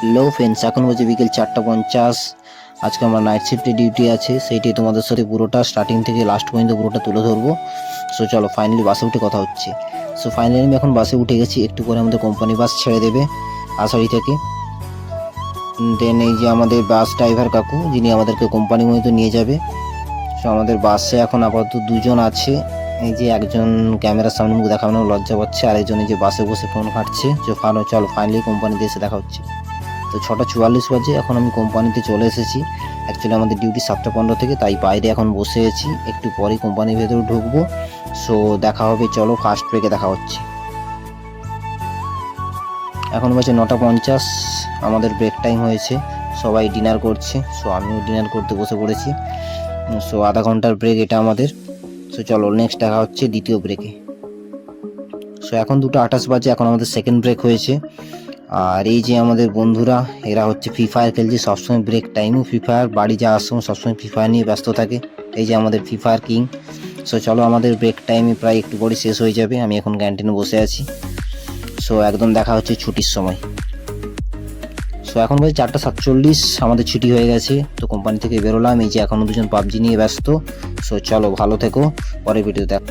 লো friends, এখন বাজে বিকেল 4:50। আজকে আমার নাইট শিফটে ডিউটি আছে, সেইটাই তোমাদের সাথে পুরোটা স্টার্টিং থেকে লাস্ট পর্যন্ত পুরোটা তুলে ধরবো। সো চলো ফাইনালি বাসে উঠে কথা হচ্ছে। সো ফাইনালি আমি এখন বাসে উঠে গেছি, একটু করে আমাদের কোম্পানি বাস ছেড়ে দেবে আষাঢ়ি থেকে। দেন এই যে আমাদের বাস ড্রাইভার কাকু, যিনি আমাদেরকে কোম্পানি মতো নিয়ে যাবে। সো আমাদের বাসে এখন আপাতত দুজন আছে। এই যে একজন ক্যামেরার সামনে মুখ দেখানো লজ্জা পাচ্ছে, আর একজন এই যে বাসে বসে ফোন ঘাঁটছে। চলো ফাইনালি কোম্পানিতে এসে দেখা হচ্ছে। তো 6:44 বাজে, এখন আমি কোম্পানিতে চলে এসেছি। অ্যাকচুয়ালি আমাদের ডিউটি 7:15 থেকে, তাই বাইরে এখন বসে আছি, একটু পরেই কোম্পানির ভেতরে ঢুকবো। সো দেখা হবে, চলো ফার্স্ট ব্রেকে দেখা হচ্ছে। এখন বাজে 9:50, আমাদের ব্রেক টাইম হয়েছে, সবাই ডিনার করছে। সো আমিও ডিনার করতে বসে পড়েছি। সো আধা ঘন্টার ব্রেক এটা আমাদের। সো চলো নেক্সট দেখা হচ্ছে দ্বিতীয় ব্রেকে। সো এখন 2:28 বাজে, এখন আমাদের সেকেন্ড ব্রেক হয়েছে। আর এই যে আমাদের বন্ধুরা, এরা হচ্ছে ফ্রি ফায়ার খেলছে সবসময়, ব্রেক টাইমও ফ্রি ফায়ার, বাড়ি যাওয়ার সময় সবসময় ফ্রি ফায়ার নিয়ে ব্যস্ত থাকে। এই যে আমাদের ফ্রি ফায়ার কিং। সো চলো আমাদের ব্রেক টাইমে প্রায় একটু পরে শেষ হয়ে যাবে, আমি এখন ক্যান্টিনে বসে আছি। সো একদম দেখা হচ্ছে ছুটির সময়। সো এখন বাজে 4:47, আমাদের ছুটি হয়ে গেছে, তো কোম্পানি থেকে বেরোলাম। এই যে এখনও দুজন পাবজি নিয়ে ব্যস্ত। সো চলো ভালো থেকো, পরে ভিডিও দেখ।